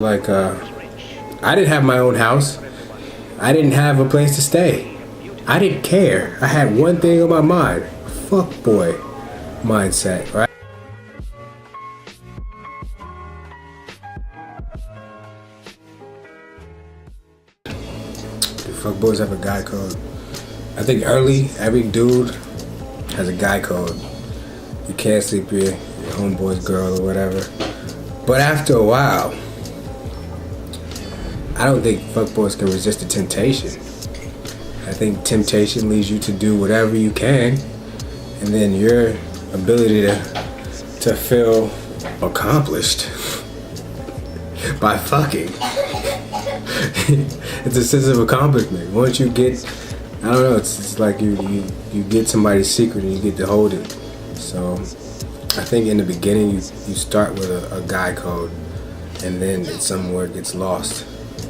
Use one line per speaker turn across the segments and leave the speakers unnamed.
Like, I didn't have my own house. I didn't have a place to stay. I didn't care. I had one thing on my mind. Fuckboy mindset, right? Do fuckboys have a guy code? I think early, every dude has a guy code. You can't sleep with your homeboy's girl or whatever. But after a while, I don't think fuckboys can resist the temptation. I think temptation leads you to do whatever you can, and then your ability to feel accomplished by fucking. It's a sense of accomplishment. Once you get, I don't know, it's like you get somebody's secret and you get to hold it. So I think in the beginning you start with a guy code, and then it's somewhere it gets lost,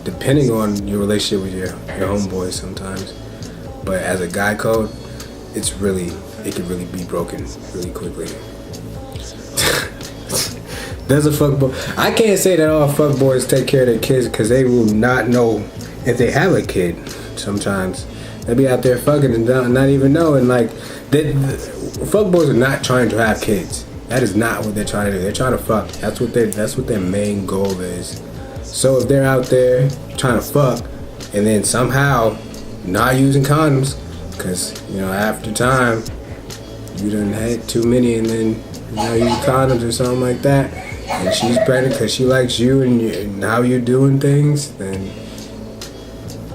depending on your relationship with your homeboys sometimes. But as a guy code, it can really be broken really quickly. Does a fuckboy? I can't say that all fuckboys take care of their kids, because they will not know if they have a kid. Sometimes they'll be out there fucking and not even know. And like, fuckboys are not trying to have kids. That is not what they're trying to do. They're trying to fuck. That's what their main goal is. So if they're out there trying to fuck and then somehow not using condoms, because after time you done had too many and then you use condoms or something like that, and she's pregnant because she likes you and how you're doing things, then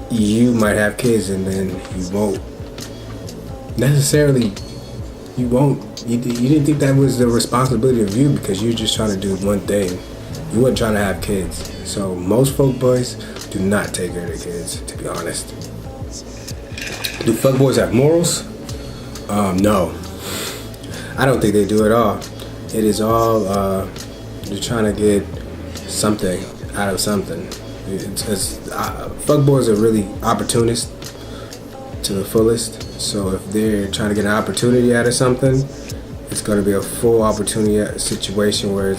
you might have kids, and then you won't necessarily. You didn't think that was the responsibility of you, because you're just trying to do one thing. You weren't trying to have kids. So most folk boys do not take care of their kids, to be honest. Do fuckboys have morals? No. I don't think they do at all. It is all, they're trying to get something out of something. Fuckboys are really opportunists to the fullest. So if they're trying to get an opportunity out of something, it's going to be a full opportunity situation where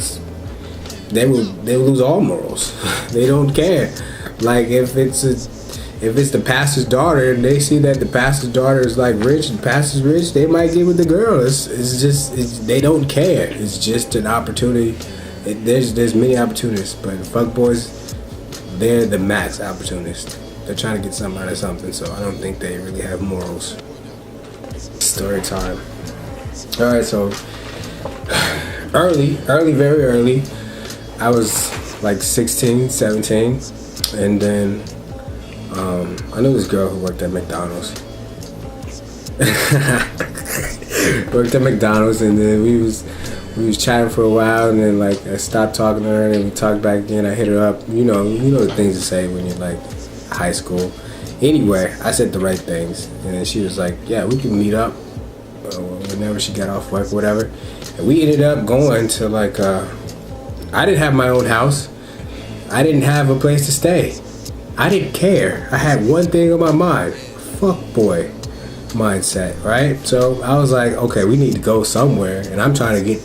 they will lose all morals. They don't care. Like if it's the pastor's daughter and they see that the pastor's daughter is like rich and the pastor's rich, they might get with the girl. They don't care. It's just an opportunity. There's many opportunists, but fuckboys, they're the max opportunist. They're trying to get something out of something, so I don't think they really have morals. Story time. Alright, so very early, I was like 16, 17, and then I knew this girl who worked at McDonald's. Worked at McDonald's, and then we was chatting for a while, and then like I stopped talking to her, and we talked back again. I hit her up. You know the things to say when you're like high school. Anyway, I said the right things, and then she was like, yeah, we can meet up whenever she got off work, whatever. And we ended up going to like, I didn't have my own house. I didn't have a place to stay. I didn't care. I had one thing on my mind. Fuckboy mindset, right? So I was like, okay, we need to go somewhere, and I'm trying to get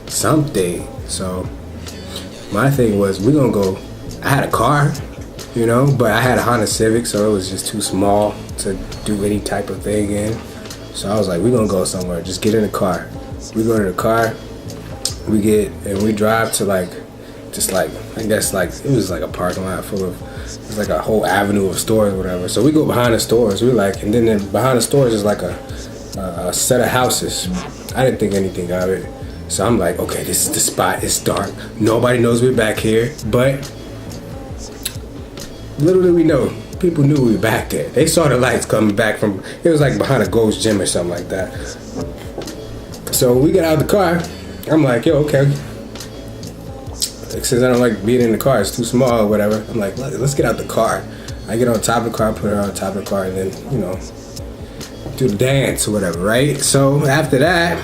something. So my thing was, we're gonna go. I had a car, but I had a Honda Civic, so it was just too small to do any type of thing in. So I was like, we're gonna go somewhere. Just get in the car. We go to the car. We drive to I guess it was like a parking lot full of, it's like a whole avenue of stores or whatever. So we go behind the stores. And then behind the stores is like a set of houses. I didn't think anything of it. So I'm like, okay, this is the spot. It's dark. Nobody knows we're back here. But little did we know, people knew we were back there. They saw the lights coming back from, it was like behind a Gold's Gym or something like that. So we get out of the car. I'm like, yo, okay. Since I don't like being in the car, it's too small or whatever. I'm like, let's get out the car. I get on top of the car, put her on top of the car, and then, do the dance or whatever, right? So after that,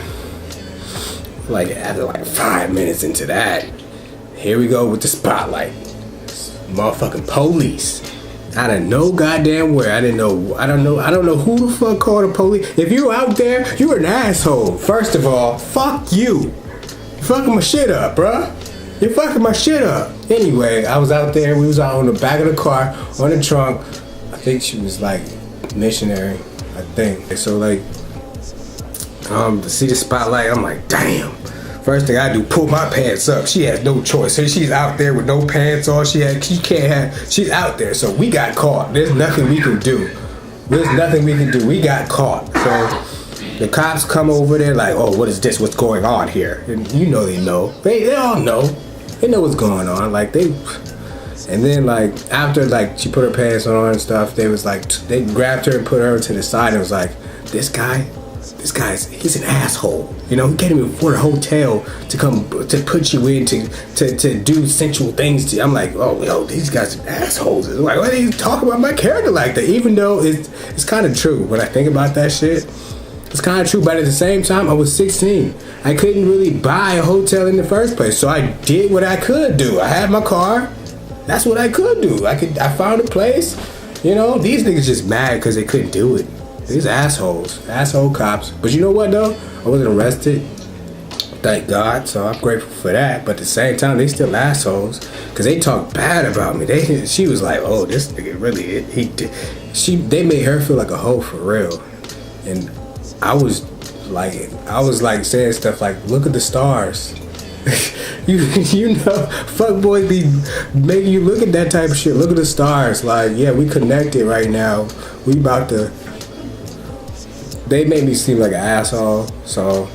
after 5 minutes into that, here we go with the spotlight. Motherfucking police. Out of no goddamn where. I don't know who the fuck called the police. If you out there, you're an asshole. First of all, fuck you. You're fucking my shit up, bruh. You're fucking my shit up. Anyway, I was out there. We was out on the back of the car, on the trunk. I think she was like missionary, I think. So like, to see the spotlight, I'm like, damn. First thing I do, pull my pants up. She has no choice. So she's out there with no pants on. She's out there. So we got caught. There's nothing we can do. We got caught. So the cops come over there like, oh, what is this? What's going on here? And you know they know. They all know. They know what's going on. Like and then like after like she put her pants on and stuff, they was like, they grabbed her and put her to the side and was like, this guy's he's an asshole. You know, he can't even afford a hotel to come to put you in to do sensual things to you. I'm like, oh, yo, these guys are assholes. Like, why do you talk about my character like that? Even though it's kind of true when I think about that shit. It's kind of true, but at the same time, I was 16. I couldn't really buy a hotel in the first place, so I did what I could do. I had my car. That's what I could do. I found a place. You know, these niggas just mad because they couldn't do it. These asshole cops. But you know what though? I wasn't arrested, thank God. So I'm grateful for that. But at the same time, they still assholes because they talk bad about me. She was like, oh, this nigga really. They made her feel like a hoe for real, and I was like saying stuff like, look at the stars. you know, fuckboys be making you look at that type of shit. Look at the stars. Like, yeah, we connected right now. We about to. They made me seem like an asshole, so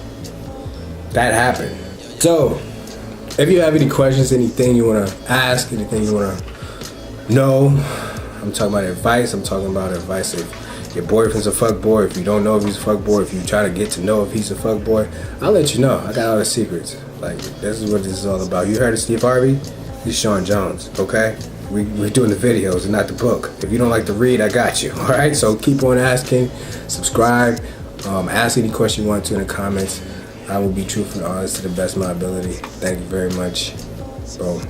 that happened. So, if you have any questions, anything you want to ask, anything you want to know, I'm talking about advice. I'm talking about advice if your boyfriend's a fuckboy, if you don't know if he's a fuckboy, if you try to get to know if he's a fuckboy, I'll let you know. I got all the secrets. Like, this is what this is all about. You heard of Steve Harvey? He's Sean Jones, okay? We're doing the videos and not the book. If you don't like to read, I got you. All right, so keep on asking, subscribe, ask any question you want to in the comments. I will be truthful and honest to the best of my ability. Thank you very much. Boom.